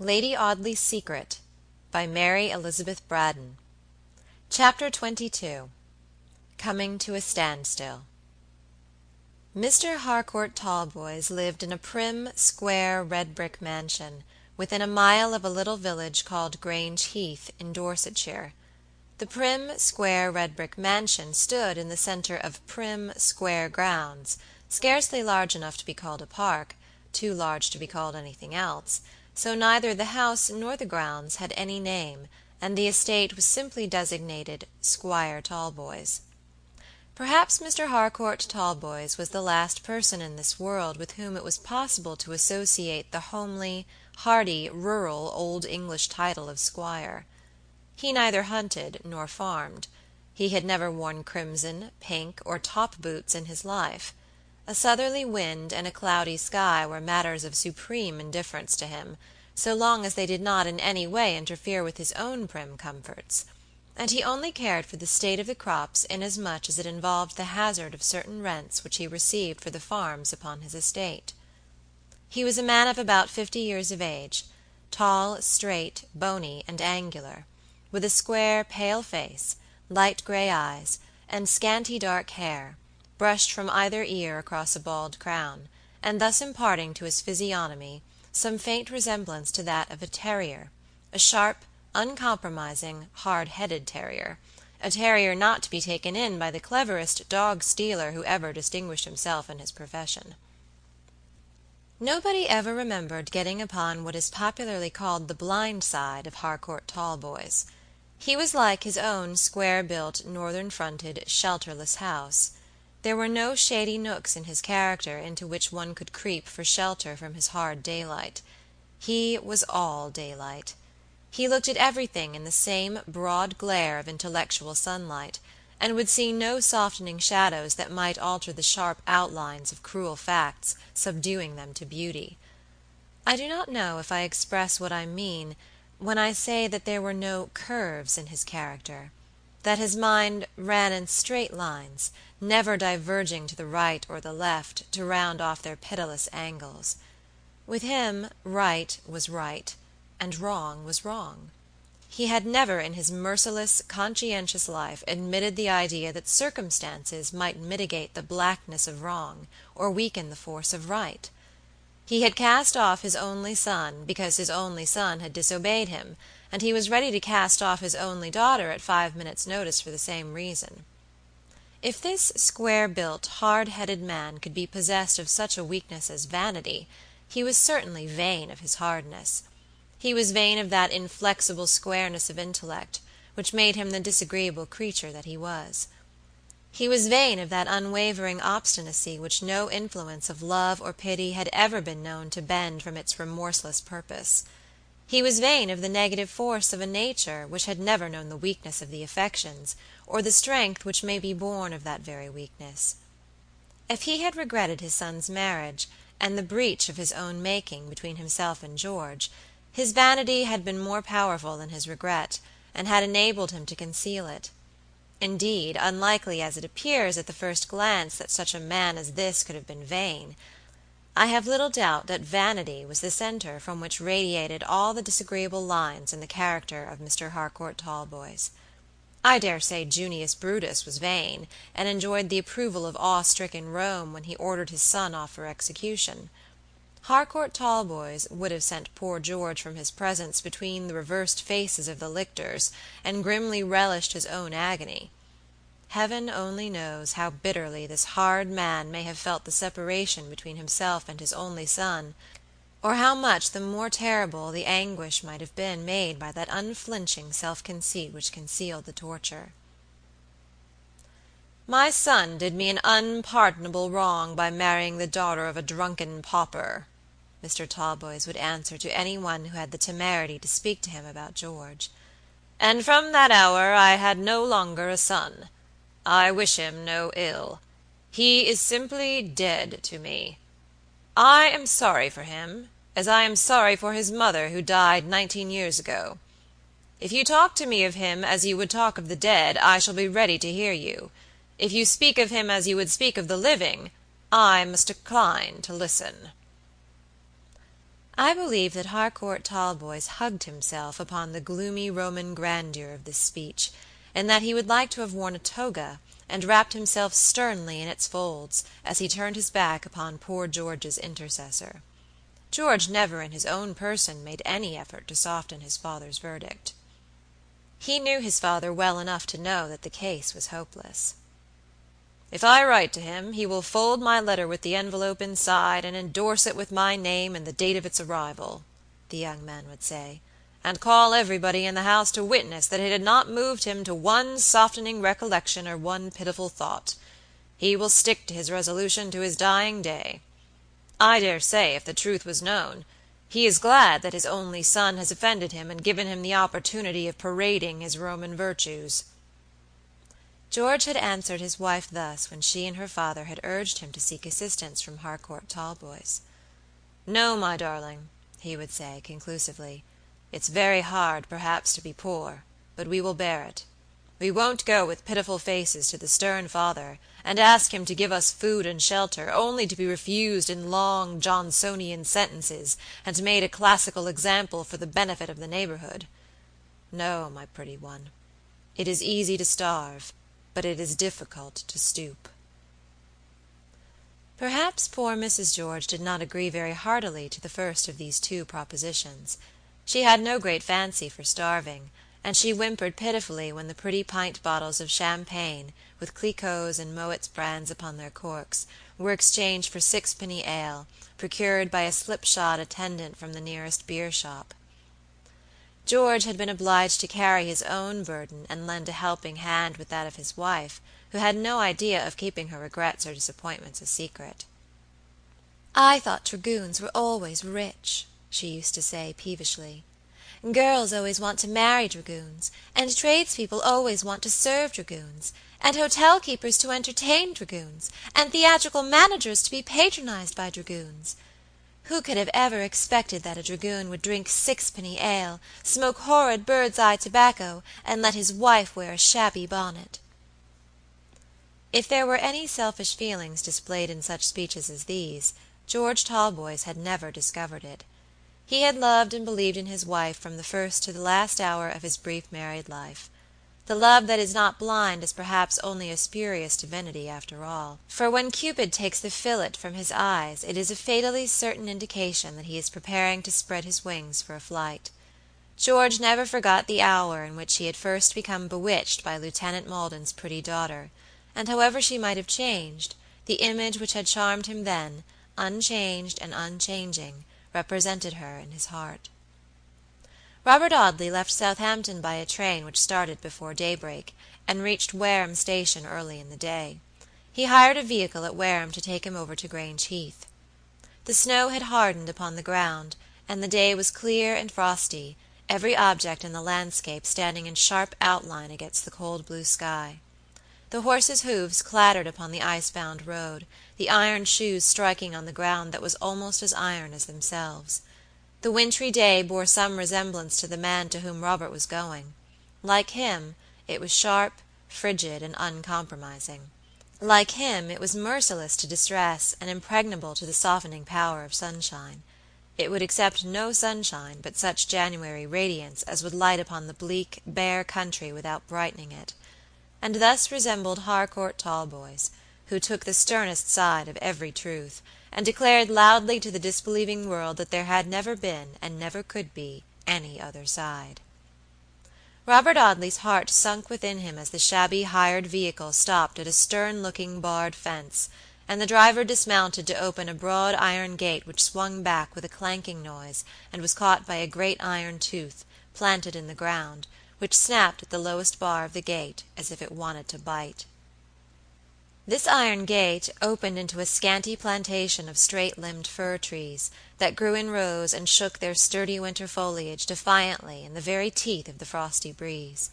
Lady Audley's Secret by Mary Elizabeth Braddon. Chapter 22. Coming to a Standstill. Mr. Harcourt Talboys lived in a prim, square, red-brick mansion, within a mile of a little village called Grange Heath, in Dorsetshire. The prim, square, red-brick mansion stood in the centre of prim, square grounds, scarcely large enough to be called a park, too large to be called anything else, so neither the house nor the grounds had any name, and the estate was simply designated Squire Talboys. Perhaps Mr. Harcourt Talboys was the last person in this world with whom it was possible to associate the homely, hearty, rural, old English title of squire. He neither hunted nor farmed. He had never worn crimson, pink, or top boots in his life. A southerly wind and a cloudy sky were matters of supreme indifference to him, so long as they did not in any way interfere with his own prim comforts, and he only cared for the state of the crops inasmuch as it involved the hazard of certain rents which he received for the farms upon his estate. He was a man of about 50 years of age, tall, straight, bony, and angular, with a square, pale face, light gray eyes, and scanty dark hair, brushed from either ear across a bald crown, and thus imparting to his physiognomy some faint resemblance to that of a terrier, a sharp, uncompromising, hard-headed terrier, a terrier not to be taken in by the cleverest dog-stealer who ever distinguished himself in his profession. Nobody ever remembered getting upon what is popularly called the blind side of Harcourt Talboys. He was like his own square-built, northern-fronted, shelterless house. There were no shady nooks in his character into which one could creep for shelter from his hard daylight. He was all daylight. He looked at everything in the same broad glare of intellectual sunlight, and would see no softening shadows that might alter the sharp outlines of cruel facts, subduing them to beauty. I do not know if I express what I mean when I say that there were no curves in his character, that his mind ran in straight lines, never diverging to the right or the left to round off their pitiless angles. With him right was right, and wrong was wrong. He had never in his merciless, conscientious life admitted the idea that circumstances might mitigate the blackness of wrong, or weaken the force of right. He had cast off his only son because his only son had disobeyed him, and he was ready to cast off his only daughter at 5 minutes' notice for the same reason. If this square-built, hard-headed man could be possessed of such a weakness as vanity, he was certainly vain of his hardness. He was vain of that inflexible squareness of intellect which made him the disagreeable creature that he was. He was vain of that unwavering obstinacy which no influence of love or pity had ever been known to bend from its remorseless purpose. He was vain of the negative force of a nature which had never known the weakness of the affections, or the strength which may be born of that very weakness. If he had regretted his son's marriage, and the breach of his own making between himself and George, his vanity had been more powerful than his regret, and had enabled him to conceal it. Indeed, unlikely as it appears at the first glance that such a man as this could have been vain, I have little doubt that vanity was the centre from which radiated all the disagreeable lines in the character of Mr. Harcourt Talboys. I dare say Junius Brutus was vain, and enjoyed the approval of awe-stricken Rome when he ordered his son off for execution. Harcourt Talboys would have sent poor George from his presence between the reversed faces of the lictors, and grimly relished his own agony. Heaven only knows how bitterly this hard man may have felt the separation between himself and his only son, or how much the more terrible the anguish might have been made by that unflinching self-conceit which concealed the torture. "My son did me an unpardonable wrong by marrying the daughter of a drunken pauper," Mr. Talboys would answer to any one who had the temerity to speak to him about George, "and from that hour I had no longer a son. I wish him no ill. He is simply dead to me. I am sorry for him, as I am sorry for his mother who died 19 years ago. If you talk to me of him as you would talk of the dead, I shall be ready to hear you. If you speak of him as you would speak of the living, I must decline to listen." I believe that Harcourt Talboys hugged himself upon the gloomy Roman grandeur of this speech, and that he would like to have worn a toga, and wrapped himself sternly in its folds, as he turned his back upon poor George's intercessor. George never in his own person made any effort to soften his father's verdict. He knew his father well enough to know that the case was hopeless. "If I write to him, he will fold my letter with the envelope inside, and endorse it with my name and the date of its arrival," the young man would say, "and call everybody in the house to witness that it had not moved him to one softening recollection or one pitiful thought. He will stick to his resolution to his dying day. I dare say, if the truth was known, he is glad that his only son has offended him and given him the opportunity of parading his Roman virtues." George had answered his wife thus when she and her father had urged him to seek assistance from Harcourt Talboys. "No, my darling," he would say, conclusively, "it's very hard, perhaps, to be poor, but we will bear it. We won't go with pitiful faces to the stern father, and ask him to give us food and shelter, only to be refused in long Johnsonian sentences, and made a classical example for the benefit of the neighborhood. No, my pretty one, it is easy to starve, but it is difficult to stoop." Perhaps poor Mrs. George did not agree very heartily to the first of these two propositions. She had no great fancy for starving, and she whimpered pitifully when the pretty pint bottles of champagne, with Clicquot's and Moet's brands upon their corks, were exchanged for sixpenny ale, procured by a slipshod attendant from the nearest beer shop. George had been obliged to carry his own burden and lend a helping hand with that of his wife, who had no idea of keeping her regrets or disappointments a secret. "I thought dragoons were always rich," she used to say, peevishly. "Girls always want to marry dragoons, and tradespeople always want to serve dragoons, and hotel keepers to entertain dragoons, and theatrical managers to be patronized by dragoons. Who could have ever expected that a dragoon would drink sixpenny ale, smoke horrid bird's-eye tobacco, and let his wife wear a shabby bonnet?" If there were any selfish feelings displayed in such speeches as these, George Talboys had never discovered it. He had loved and believed in his wife from the first to the last hour of his brief married life. The love that is not blind is perhaps only a spurious divinity after all, for when Cupid takes the fillet from his eyes it is a fatally certain indication that he is preparing to spread his wings for a flight. George never forgot the hour in which he had first become bewitched by Lieutenant Maldon's pretty daughter, and however she might have changed, the image which had charmed him then, unchanged and unchanging, represented her in his heart. Robert Audley left Southampton by a train which started before daybreak, and reached Wareham station early in the day. He hired a vehicle at Wareham to take him over to Grange Heath. The snow had hardened upon the ground, and the day was clear and frosty, every object in the landscape standing in sharp outline against the cold blue sky. The horses' hoofs clattered upon the ice-bound road, the iron shoes striking on the ground that was almost as iron as themselves. The wintry day bore some resemblance to the man to whom Robert was going. Like him, it was sharp, frigid, and uncompromising. Like him, it was merciless to distress and impregnable to the softening power of sunshine. It would accept no sunshine but such January radiance as would light upon the bleak, bare country without brightening it, and thus resembled Harcourt Talboys, who took the sternest side of every truth, and declared loudly to the disbelieving world that there had never been, and never could be, any other side. Robert Audley's heart sunk within him as the shabby hired vehicle stopped at a stern-looking barred fence, and the driver dismounted to open a broad iron gate which swung back with a clanking noise and was caught by a great iron tooth, planted in the ground, which snapped at the lowest bar of the gate as if it wanted to bite. This iron gate opened into a scanty plantation of straight-limbed fir trees, that grew in rows and shook their sturdy winter foliage defiantly in the very teeth of the frosty breeze.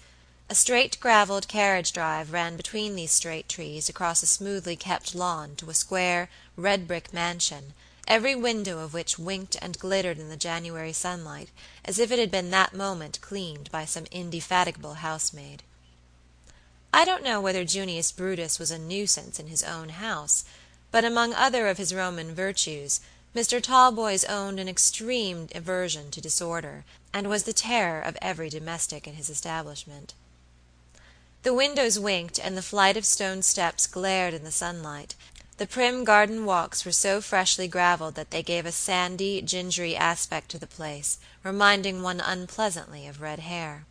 A straight gravelled carriage drive ran between these straight trees across a smoothly kept lawn to a square, red-brick mansion, every window of which winked and glittered in the January sunlight, as if it had been that moment cleaned by some indefatigable housemaid. I don't know whether Junius Brutus was a nuisance in his own house, but among other of his Roman virtues, Mr. Talboys owned an extreme aversion to disorder, and was the terror of every domestic in his establishment. The windows winked, and the flight of stone steps glared in the sunlight. The prim garden walks were so freshly gravelled that they gave a sandy, gingery aspect to the place, reminding one unpleasantly of red hair.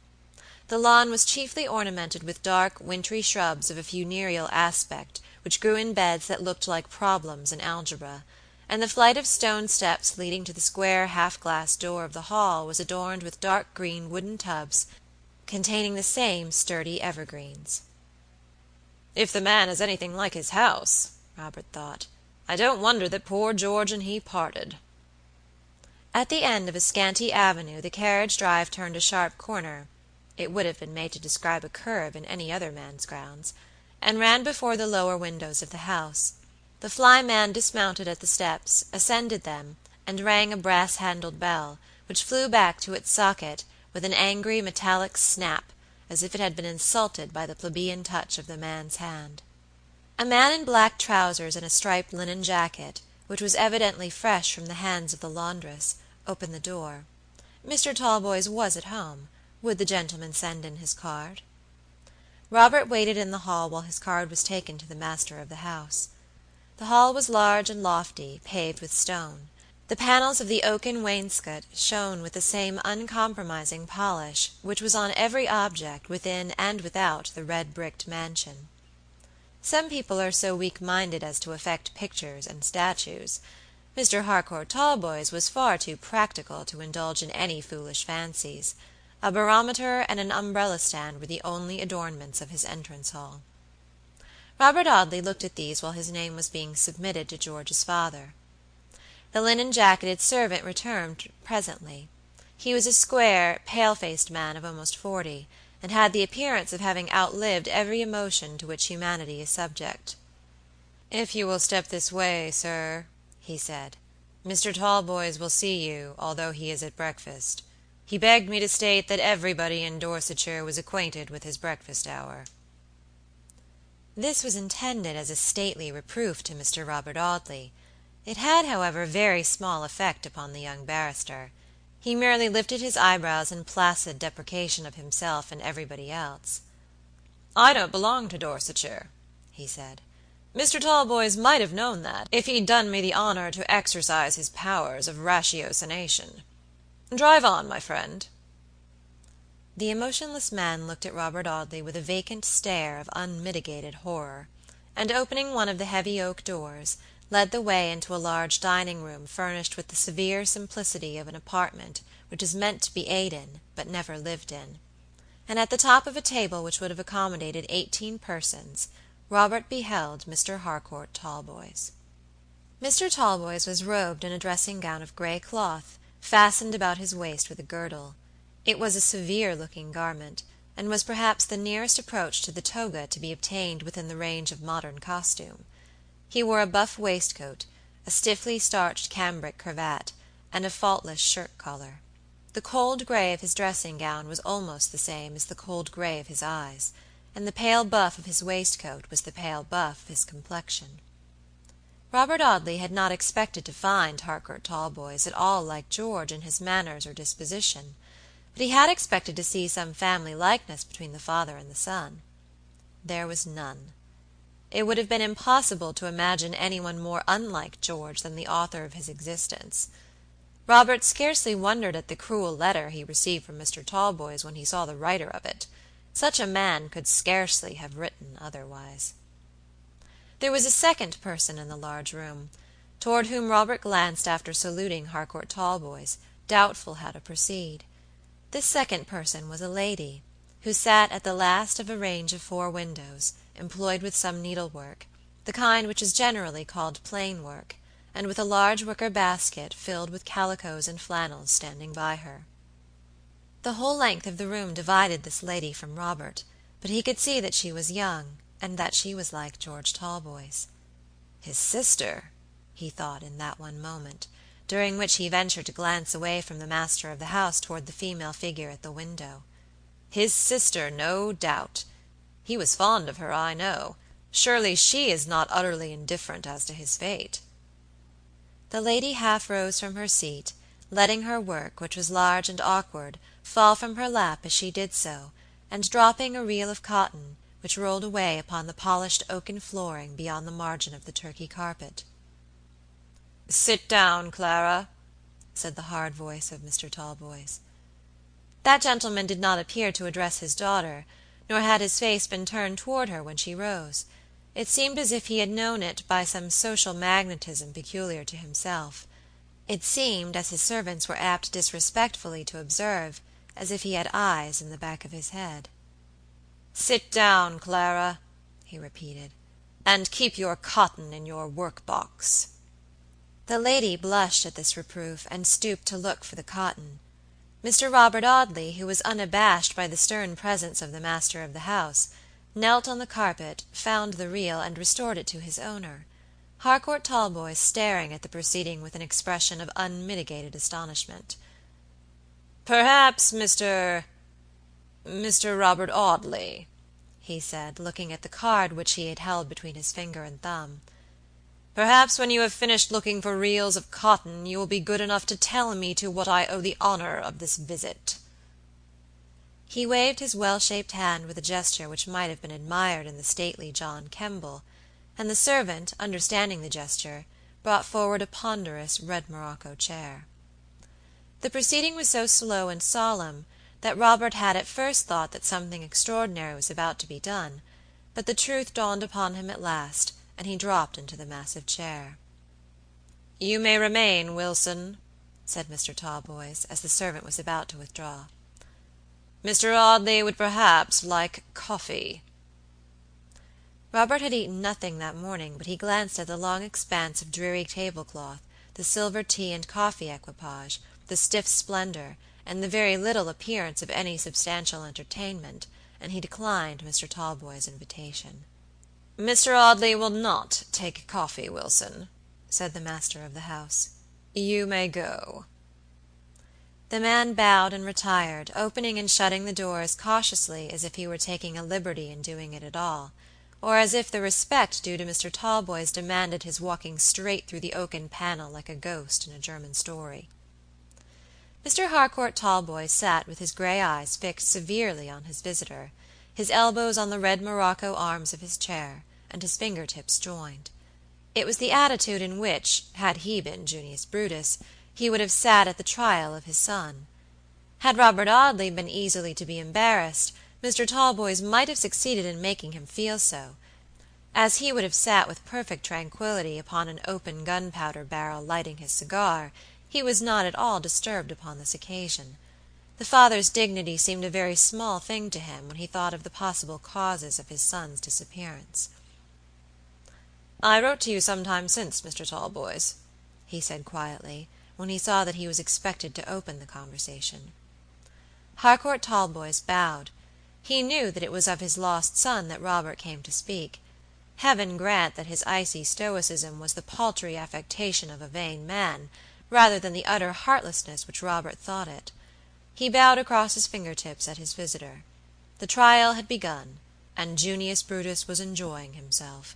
The lawn was chiefly ornamented with dark, wintry shrubs of a funereal aspect, which grew in beds that looked like problems in algebra, and the flight of stone steps leading to the square half-glass door of the hall was adorned with dark green wooden tubs containing the same sturdy evergreens. "If the man is anything like his house," Robert thought, "I don't wonder that poor George and he parted." At the end of a scanty avenue the carriage drive turned a sharp corner (it would have been made to describe a curve in any other man's grounds), and ran before the lower windows of the house. The flyman dismounted at the steps, ascended them, and rang a brass-handled bell, which flew back to its socket with an angry metallic snap, as if it had been insulted by the plebeian touch of the man's hand. A man in black trousers and a striped linen jacket, which was evidently fresh from the hands of the laundress, opened the door. Mr. Talboys was at home. Would the gentleman send in his card? Robert waited in the hall while his card was taken to the master of the house. The hall was large and lofty, paved with stone. The panels of the oaken wainscot shone with the same uncompromising polish which was on every object within and without the red-bricked mansion. Some people are so weak-minded as to affect pictures and statues. Mr. Harcourt Talboys was far too practical to indulge in any foolish fancies. A barometer and an umbrella-stand were the only adornments of his entrance hall. Robert Audley looked at these while his name was being submitted to George's father. The linen-jacketed servant returned presently. He was a square, pale-faced man of almost 40, and had the appearance of having outlived every emotion to which humanity is subject. "If you will step this way, sir," he said, "Mr. Talboys will see you, although he is at breakfast. He begged me to state that everybody in Dorsetshire was acquainted with his breakfast hour." This was intended as a stately reproof to Mr. Robert Audley. It had, however, very small effect upon the young barrister. He merely lifted his eyebrows in placid deprecation of himself and everybody else. "I don't belong to Dorsetshire," he said. "Mr. Talboys might have known that, if he'd done me the honor to exercise his powers of ratiocination. Drive on, my friend." The emotionless man looked at Robert Audley with a vacant stare of unmitigated horror, and opening one of the heavy oak doors, led the way into a large dining-room furnished with the severe simplicity of an apartment which is meant to be ate in, but never lived in. And at the top of a table which would have accommodated 18 persons, Robert beheld Mr. Harcourt Talboys. Mr. Talboys was robed in a dressing-gown of gray cloth, fastened about his waist with a girdle. It was a severe-looking garment, and was perhaps the nearest approach to the toga to be obtained within the range of modern costume. He wore a buff waistcoat, a stiffly starched cambric cravat, and a faultless shirt-collar. The cold gray of his dressing-gown was almost the same as the cold gray of his eyes, and the pale buff of his waistcoat was the pale buff of his complexion. Robert Audley had not expected to find Harcourt Talboys at all like George in his manners or disposition, but he had expected to see some family likeness between the father and the son. There was none. It would have been impossible to imagine anyone more unlike George than the author of his existence. Robert scarcely wondered at the cruel letter he received from Mr. Talboys when he saw the writer of it. Such a man could scarcely have written otherwise. There was a second person in the large room, toward whom Robert glanced after saluting Harcourt Talboys, doubtful how to proceed. This second person was a lady, who sat at the last of a range of 4 windows, employed with some needlework, the kind which is generally called plain work, and with a large wicker basket filled with calicoes and flannels standing by her. The whole length of the room divided this lady from Robert, but he could see that she was young, and that she was like George Talboys. His sister, he thought in that one moment, during which he ventured to glance away from the master of the house toward the female figure at the window. His sister, no doubt. He was fond of her, I know. Surely she is not utterly indifferent as to his fate. The lady half rose from her seat, letting her work, which was large and awkward, fall from her lap as she did so, and dropping a reel of cotton, which rolled away upon the polished oaken flooring beyond the margin of the Turkey carpet. "Sit down, Clara," said the hard voice of Mr. Talboys. That gentleman did not appear to address his daughter, nor had his face been turned toward her when she rose. It seemed as if he had known it by some social magnetism peculiar to himself. It seemed, as his servants were apt disrespectfully to observe, as if he had eyes in the back of his head. "Sit down, Clara," he repeated, "and keep your cotton in your work-box." The lady blushed at this reproof, and stooped to look for the cotton. Mr. Robert Audley, who was unabashed by the stern presence of the master of the house, knelt on the carpet, found the reel, and restored it to his owner. Harcourt Talboys staring at the proceeding with an expression of unmitigated astonishment. "Perhaps Mr. Robert Audley," he said, looking at the card which he had held between his finger and thumb. "Perhaps when you have finished looking for reels of cotton you will be good enough to tell me to what I owe the honor of this visit." He waved his well-shaped hand with a gesture which might have been admired in the stately John Kemble, and the servant, understanding the gesture, brought forward a ponderous red morocco chair. The proceeding was so slow and solemn that Robert had at first thought that something extraordinary was about to be done, but the truth dawned upon him at last, and he dropped into the massive chair. "You may remain, Wilson," said Mr. Talboys, as the servant was about to withdraw. "Mr. Audley would perhaps like coffee." Robert had eaten nothing that morning, but he glanced at the long expanse of dreary tablecloth, the silver tea and coffee equipage, the stiff splendor, and the very little appearance of any substantial entertainment, and he declined Mr. Talboys' invitation. "Mr. Audley will not take coffee, Wilson," said the master of the house. "You may go." The man bowed and retired, opening and shutting the door as cautiously as if he were taking a liberty in doing it at all, or as if the respect due to Mr. Talboys demanded his walking straight through the oaken panel like a ghost in a German story. Mr. Harcourt Talboys sat with his gray eyes fixed severely on his visitor, his elbows on the red morocco arms of his chair, and his finger-tips joined. It was the attitude in which, had he been Junius Brutus, he would have sat at the trial of his son. Had Robert Audley been easily to be embarrassed, Mr. Talboys might have succeeded in making him feel so. As he would have sat with perfect tranquillity upon an open gunpowder barrel lighting his cigar, he was not at all disturbed upon this occasion. The father's dignity seemed a very small thing to him when he thought of the possible causes of his son's disappearance. "I wrote to you some time since, Mr. Talboys," he said quietly, when he saw that he was expected to open the conversation. Harcourt Talboys bowed. He knew that it was of his lost son that Robert came to speak. Heaven grant that his icy stoicism was the paltry affectation of a vain man, rather than the utter heartlessness which Robert thought it. He bowed across his fingertips at his visitor. The trial had begun, and Junius Brutus was enjoying himself.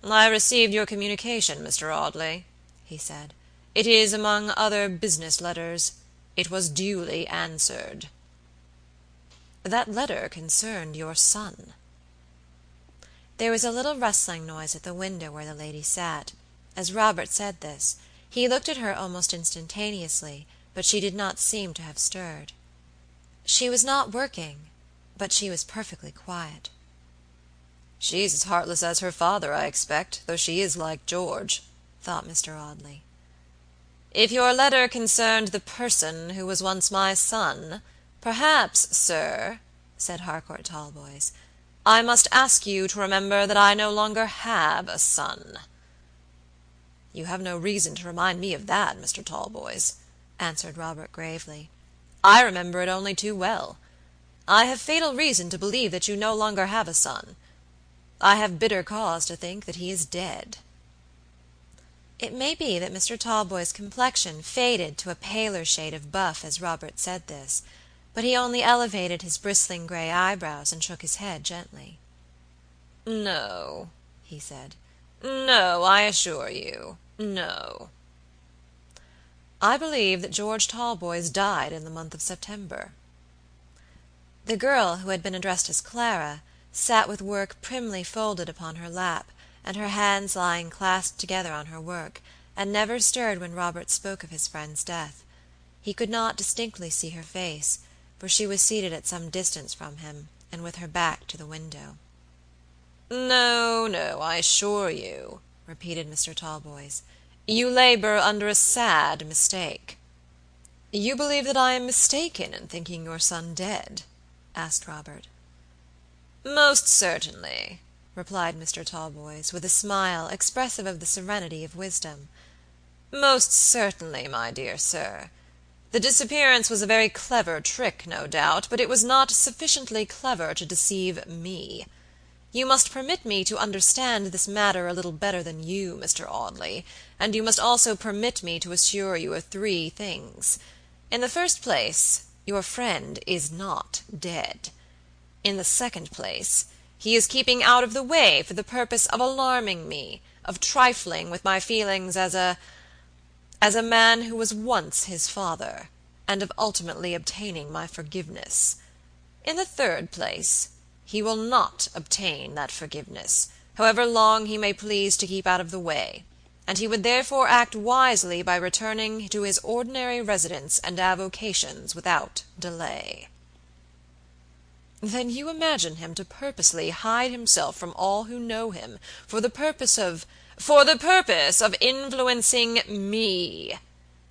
"I received your communication, Mr. Audley," he said. "It is among other business letters. It was duly answered." "That letter concerned your son." There was a little rustling noise at the window where the lady sat. As Robert said this, he looked at her almost instantaneously, but she did not seem to have stirred. She was not working, but she was perfectly quiet. "She's as heartless as her father, I expect, though she is like George," thought Mr. Audley. "If your letter concerned the person who was once my son, perhaps, sir," said Harcourt Talboys, "I must ask you to remember that I no longer have a son." "You have no reason to remind me of that, Mr. Talboys," answered Robert gravely. "I remember it only too well. I have fatal reason to believe that you no longer have a son. I have bitter cause to think that he is dead." It may be that Mr. Talboys' complexion faded to a paler shade of buff as Robert said this, but he only elevated his bristling gray eyebrows and shook his head gently. "No," he said. "No, I assure you. No. I believe that George Talboys died in the month of September." The girl, who had been addressed as Clara, sat with work primly folded upon her lap, and her hands lying clasped together on her work, and never stirred when Robert spoke of his friend's death. He could not distinctly see her face, for she was seated at some distance from him, and with her back to the window. "No, no, I assure you," repeated Mr. Talboys. "You labor under a sad mistake." "You believe that I am mistaken in thinking your son dead?" asked Robert. "Most certainly," replied Mr. Talboys, with a smile expressive of the serenity of wisdom. "Most certainly, my dear sir. The disappearance was a very clever trick, no doubt, but it was not sufficiently clever to deceive me. You must permit me to understand this matter a little better than you, Mr. Audley, and you must also permit me to assure you of three things. In the first place, your friend is not dead. In the second place, he is keeping out of the way for the purpose of alarming me, of trifling with my feelings as a man who was once his father, and of ultimately obtaining my forgiveness. In the third place, he will not obtain that forgiveness, however long he may please to keep out of the way, and he would therefore act wisely by returning to his ordinary residence and avocations without delay." "Then you imagine him to purposely hide himself from all who know him, for the purpose of—" "For the purpose of influencing me,"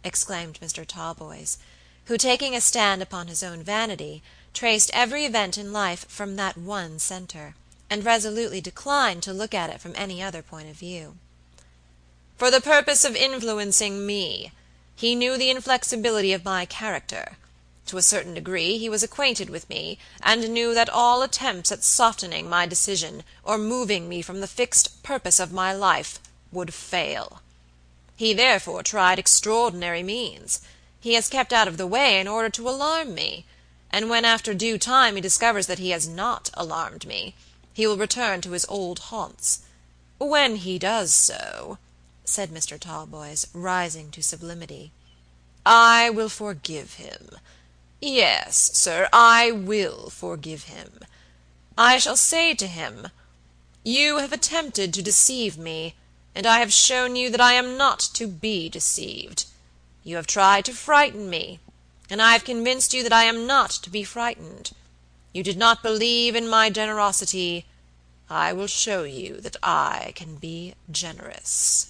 exclaimed Mr. Talboys, who, taking a stand upon his own vanity, traced every event in life from that one center, and resolutely declined to look at it from any other point of view. "For the purpose of influencing me. He knew the inflexibility of my character. To a certain degree he was acquainted with me, and knew that all attempts at softening my decision, or moving me from the fixed purpose of my life, would fail. He therefore tried extraordinary means. He has kept out of the way in order to alarm me, and when after due time he discovers that he has not alarmed me, he will return to his old haunts. When he does so," said Mr. Talboys, rising to sublimity, "I will forgive him. Yes, sir, I will forgive him. I shall say to him, 'You have attempted to deceive me, and I have shown you that I am not to be deceived. You have tried to frighten me, and I have convinced you that I am not to be frightened. You did not believe in my generosity. I will show you that I can be generous.'"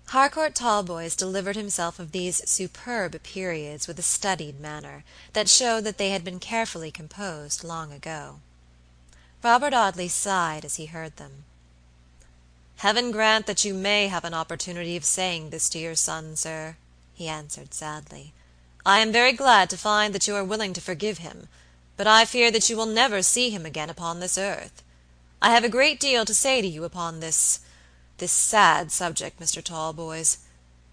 Harcourt Talboys delivered himself of these superb periods with a studied manner, that showed that they had been carefully composed long ago. Robert Audley sighed as he heard them. "Heaven grant that you may have an opportunity of saying this to your son, sir," he answered sadly. "I am very glad to find that you are willing to forgive him, but I fear that you will never see him again upon this earth. I have a great deal to say to you upon this sad subject, Mr. Talboys,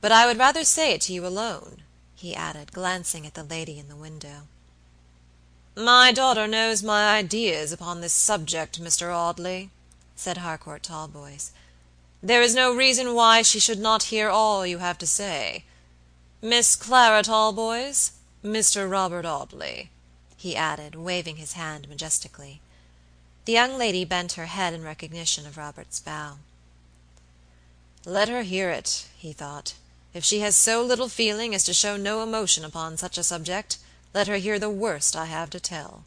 but I would rather say it to you alone," he added, glancing at the lady in the window. "My daughter knows my ideas upon this subject, Mr. Audley," said Harcourt Talboys. "There is no reason why she should not hear all you have to say. Miss Clara Talboys, Mr. Robert Audley," he added, waving his hand majestically. The young lady bent her head in recognition of Robert's bow. "Let her hear it," he thought. "If she has so little feeling as to show no emotion upon such a subject, let her hear the worst I have to tell."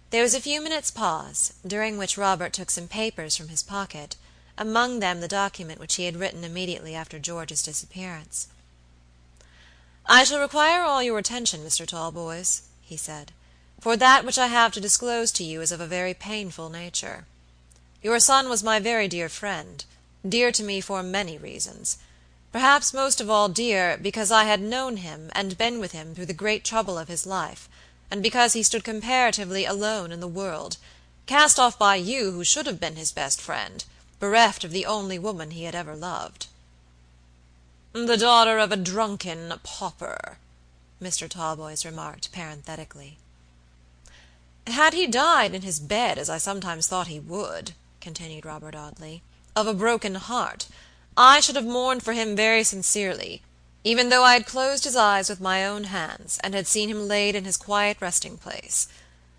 There was a few minutes' pause, during which Robert took some papers from his pocket, among them the document which he had written immediately after George's disappearance. "I shall require all your attention, Mr. Talboys," he said, "for that which I have to disclose to you is of a very painful nature. Your son was my very dear friend, dear to me for many reasons; perhaps most of all dear because I had known him and been with him through the great trouble of his life, and because he stood comparatively alone in the world, cast off by you who should have been his best friend, bereft of the only woman he had ever loved." "The daughter of a drunken pauper," Mr. Talboys remarked parenthetically. "Had he died in his bed, as I sometimes thought he would," continued Robert Audley, "of a broken heart, I should have mourned for him very sincerely, even though I had closed his eyes with my own hands, and had seen him laid in his quiet resting place.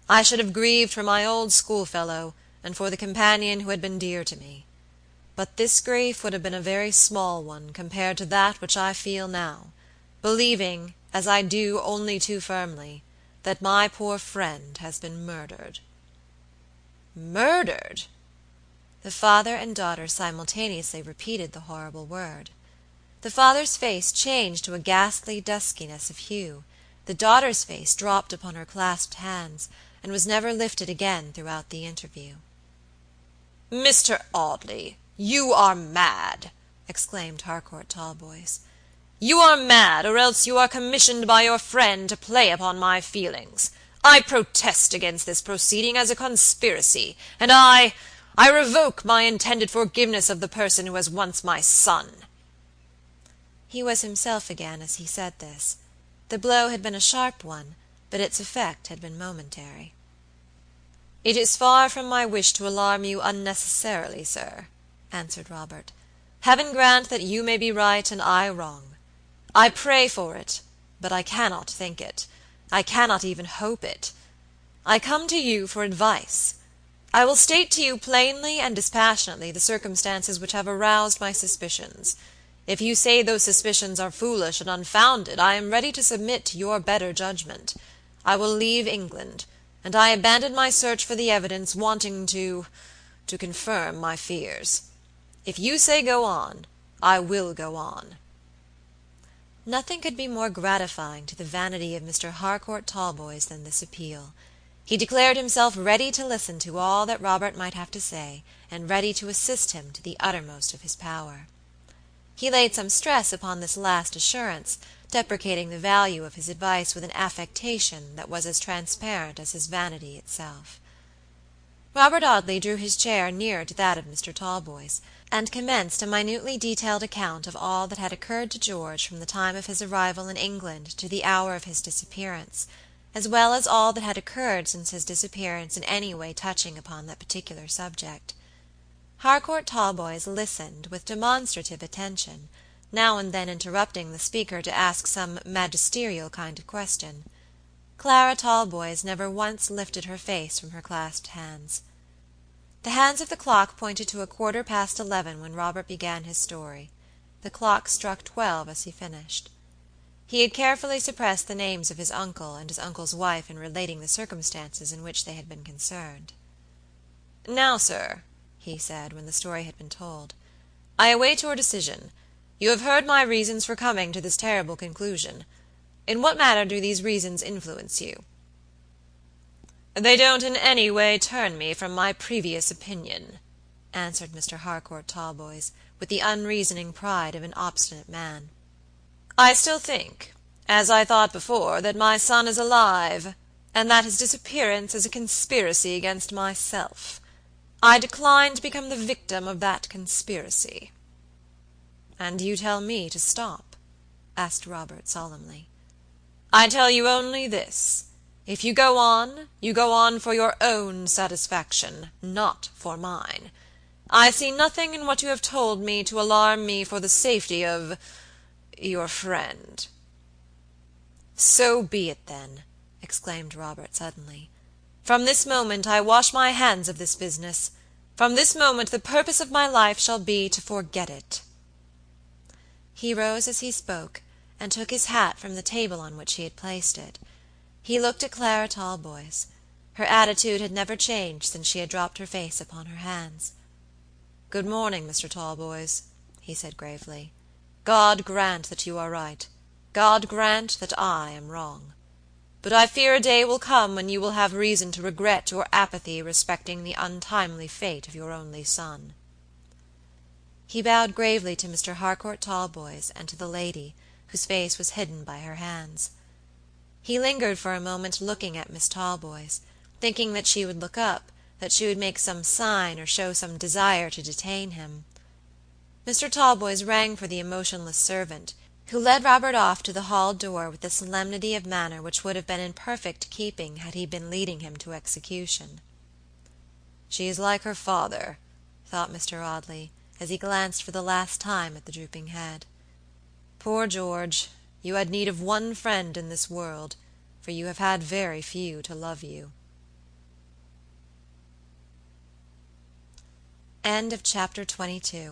I should have grieved for my old schoolfellow, and for the companion who had been dear to me. But this grief would have been a very small one compared to that which I feel now, believing, as I do only too firmly, that my poor friend has been murdered." "Murdered!" The father and daughter simultaneously repeated the horrible word. The father's face changed to a ghastly duskiness of hue; the daughter's face dropped upon her clasped hands, and was never lifted again throughout the interview. "Mr. Audley, you are mad!" exclaimed Harcourt Talboys. "You are mad, or else you are commissioned by your friend to play upon my feelings. I protest against this proceeding as a conspiracy, and I revoke my intended forgiveness of the person who was once my son." He was himself again as he said this. The blow had been a sharp one, but its effect had been momentary. "It is far from my wish to alarm you unnecessarily, sir," answered Robert. "Heaven grant that you may be right and I wrong. I pray for it, but I cannot think it. I cannot even hope it. I come to you for advice. I will state to you plainly and dispassionately the circumstances which have aroused my suspicions. If you say those suspicions are foolish and unfounded, I am ready to submit to your better judgment. I will leave England, and I abandon my search for the evidence wanting to confirm my fears. If you say go on, I will go on." Nothing could be more gratifying to the vanity of Mr. Harcourt Talboys than this appeal. He declared himself ready to listen to all that Robert might have to say, and ready to assist him to the uttermost of his power. He laid some stress upon this last assurance, deprecating the value of his advice with an affectation that was as transparent as his vanity itself. Robert Audley drew his chair nearer to that of Mr. Talboys, and commenced a minutely detailed account of all that had occurred to George from the time of his arrival in England to the hour of his disappearance, as well as all that had occurred since his disappearance in any way touching upon that particular subject. Harcourt Talboys listened with demonstrative attention, now and then interrupting the speaker to ask some magisterial kind of question. Clara Talboys never once lifted her face from her clasped hands. The hands of the clock pointed to 11:15 when Robert began his story. The clock struck 12 as he finished. He had carefully suppressed the names of his uncle and his uncle's wife in relating the circumstances in which they had been concerned. "Now, sir," he said, when the story had been told, "I await your decision. You have heard my reasons for coming to this terrible conclusion. In what manner do these reasons influence you?" "They don't in any way turn me from my previous opinion," answered Mr. Harcourt Talboys, with the unreasoning pride of an obstinate man. "I still think, as I thought before, that my son is alive, and that his disappearance is a conspiracy against myself. I decline to become the victim of that conspiracy." "And you tell me to stop?" asked Robert solemnly. "I tell you only this. If you go on for your own satisfaction, not for mine. I see nothing in what you have told me to alarm me for the safety of your friend." "So be it, then," exclaimed Robert suddenly. "From this moment I wash my hands of this business. From this moment the purpose of my life shall be to forget it." He rose as he spoke, and took his hat from the table on which he had placed it. He looked at Clara Talboys. Her attitude had never changed since she had dropped her face upon her hands. "Good morning, Mr. Talboys," he said gravely. "God grant that you are right. God grant that I am wrong. But I fear a day will come when you will have reason to regret your apathy respecting the untimely fate of your only son." He bowed gravely to Mr. Harcourt Talboys and to the lady, whose face was hidden by her hands. He lingered for a moment looking at Miss Talboys, thinking that she would look up, that she would make some sign or show some desire to detain him. Mr. Talboys rang for the emotionless servant, who led Robert off to the hall door with the solemnity of manner which would have been in perfect keeping had he been leading him to execution. "She is like her father," thought Mr. Audley, as he glanced for the last time at the drooping head. "Poor George, you had need of one friend in this world, for you have had very few to love you." CHAPter 23